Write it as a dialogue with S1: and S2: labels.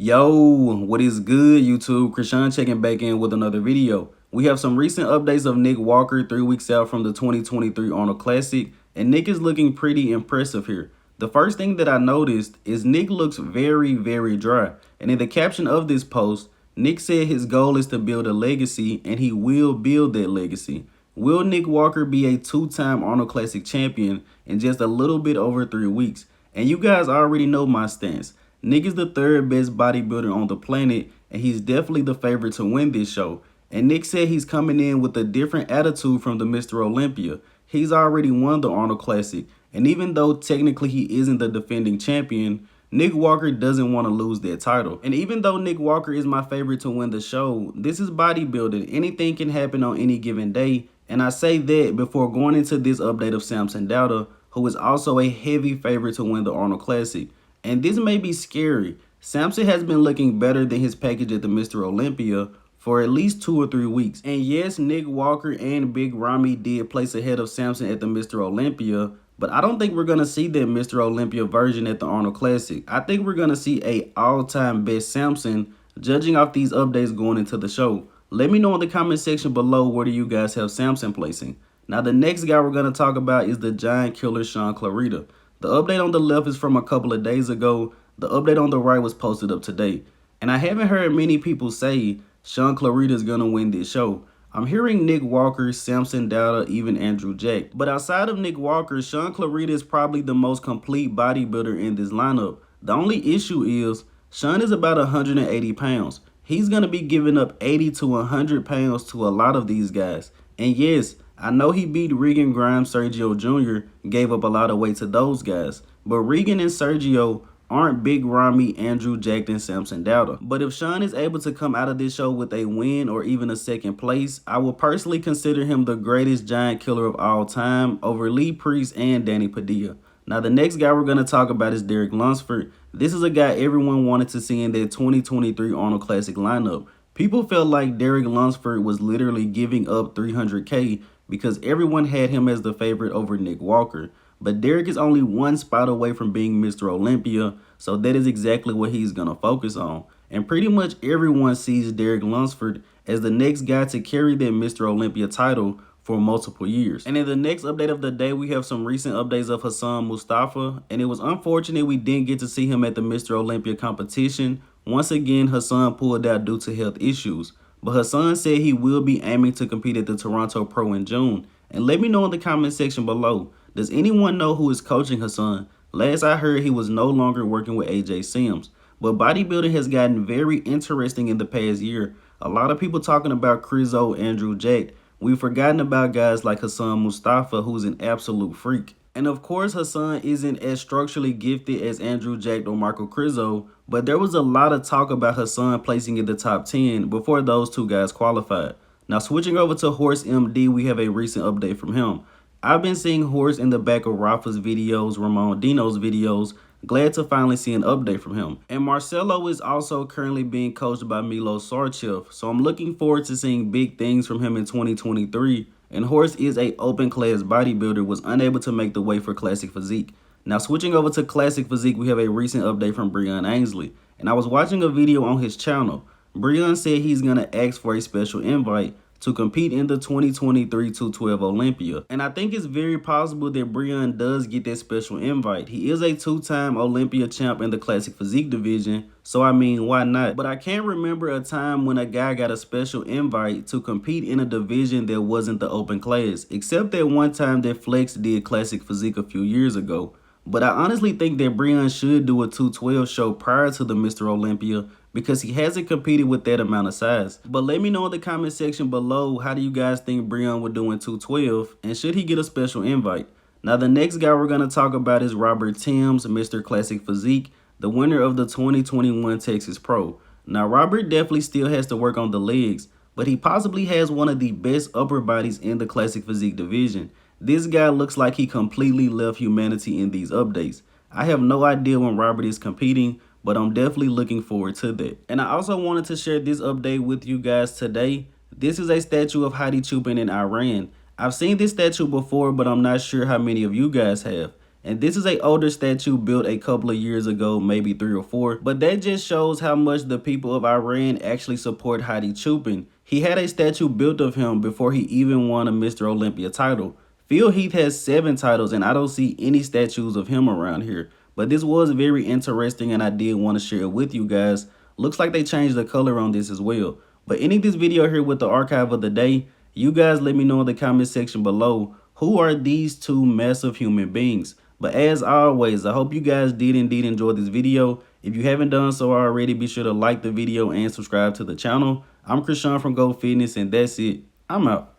S1: Yo, what is good, YouTube? Krishan checking back in with another video. We have some recent updates of Nick Walker 3 weeks out from the 2023 Arnold Classic, and Nick is looking pretty impressive here. The first thing that I noticed is Nick looks very dry, and in the caption of this post, Nick said his goal is to build a legacy, and he will build that legacy. Will Nick Walker be a 2-time Arnold Classic champion in just a little bit over 3 weeks? And you guys already know my stance. Nick is the 3rd best bodybuilder on the planet, and he's definitely the favorite to win this show. And Nick said he's coming in with a different attitude from the Mr. Olympia. He's already won the Arnold Classic, and even though technically he isn't the defending champion, Nick Walker doesn't want to lose that title. And even though Nick Walker is my favorite to win the show, this is bodybuilding. Anything can happen on any given day, and I say that before going into this update of Samson Dauda, who is also a heavy favorite to win the Arnold Classic. And this may be scary. Samson has been looking better than his package at the Mr. Olympia for at least 2 or 3 weeks. And yes, Nick Walker and Big Ramy did place ahead of Samson at the Mr. Olympia, but I don't think we're going to see that Mr. Olympia version at the Arnold Classic. I think we're going to see a all-time best Samson, judging off these updates going into the show. Let me know in the comment section below, where do you guys have Samson placing. Now, the next guy we're going to talk about is the giant killer Shaun Clarida. The update on the left is from a couple of days ago. The update on the right was posted up today. And I haven't heard many people say Shaun Clarida is going to win this show. I'm hearing Nick Walker, Samson Dauda, even Andrew Jack. But outside of Nick Walker, Shaun Clarida is probably the most complete bodybuilder in this lineup. The only issue is Shaun is about 180 pounds. He's going to be giving up 80 to 100 pounds to a lot of these guys. And yes, I know he beat Regan Grimes, Sergio Jr., gave up a lot of weight to those guys. But Regan and Sergio aren't Big Ramy, Andrew Jack, and Samson Dauda. But if Shaun is able to come out of this show with a win or even a 2nd place, I will personally consider him the greatest giant killer of all time over Lee Priest and Danny Padilla. Now, the next guy we're going to talk about is Derek Lunsford. This is a guy everyone wanted to see in their 2023 Arnold Classic lineup. People felt like Derek Lunsford was literally giving up 300K because everyone had him as the favorite over Nick Walker. But Derek is only 1 spot away from being Mr. Olympia, so that is exactly what he's going to focus on. And pretty much everyone sees Derek Lunsford as the next guy to carry that Mr. Olympia title for multiple years. And in the next update of the day, we have some recent updates of Hassan Mostafa, and it was unfortunate we didn't get to see him at the Mr. Olympia competition. Once again, Hassan pulled out due to health issues. But Hassan said he will be aiming to compete at the Toronto Pro in June. And let me know in the comment section below, does anyone know who is coaching Hassan? Last I heard, he was no longer working with AJ Sims. But bodybuilding has gotten very interesting in the past year. A lot of people talking about Crizzo, Andrew Jack. We've forgotten about guys like Hassan Mostafa, who's an absolute freak. And of course, Hassan isn't as structurally gifted as Andrew Jack or Marco Crizzo, but there was a lot of talk about Hassan placing in the top 10 before those 2 guys qualified. Now, switching over to Horse MD, we have a recent update from him. I've been seeing Horse in the back of Rafa's videos, Ramon Dino's videos. Glad to finally see an update from him. And Marcelo is also currently being coached by Milo Sarchev, so I'm looking forward to seeing big things from him in 2023. And Horse is a open class bodybuilder, was unable to make the weight for Classic Physique. Now, switching over to Classic Physique, we have a recent update from Breon Ansley. And I was watching a video on his channel. Breon said he's going to ask for a special invite to compete in the 2023 212 Olympia. And I think it's very possible that Breon does get that special invite. He is a 2-time Olympia champ in the Classic Physique division, so I mean, why not? But I can't remember a time when a guy got a special invite to compete in a division that wasn't the open class, except that one time that Flex did Classic Physique a few years ago. But I honestly think that Breon should do a 212 show prior to the Mr. Olympia because he hasn't competed with that amount of size. But let me know in the comment section below, how do you guys think Breon would do in 212, and should he get a special invite? Now, the next guy we're going to talk about is Robert Timms, Mr. Classic Physique, the winner of the 2021 Texas Pro. Now, Robert definitely still has to work on the legs, but he possibly has one of the best upper bodies in the Classic Physique division. This guy looks like he completely left humanity in these updates. I have no idea when Robert is competing, but I'm definitely looking forward to that. And I also wanted to share this update with you guys today. This is a statue of Hadi Choopan in Iran. I've seen this statue before, but I'm not sure how many of you guys have. And this is a older statue built a couple of years ago, maybe 3 or 4. But that just shows how much the people of Iran actually support Hadi Choopan. He had a statue built of him before he even won a Mr. Olympia title. Phil Heath has 7 titles, and I don't see any statues of him around here. But this was very interesting, and I did want to share it with you guys. Looks like they changed the color on this as well. But ending this video here with the archive of the day, you guys let me know in the comment section below, who are these 2 massive human beings? But as always, I hope you guys did indeed enjoy this video. If you haven't done so already, be sure to like the video and subscribe to the channel. I'm Krishan from Go Fitness, and that's it. I'm out.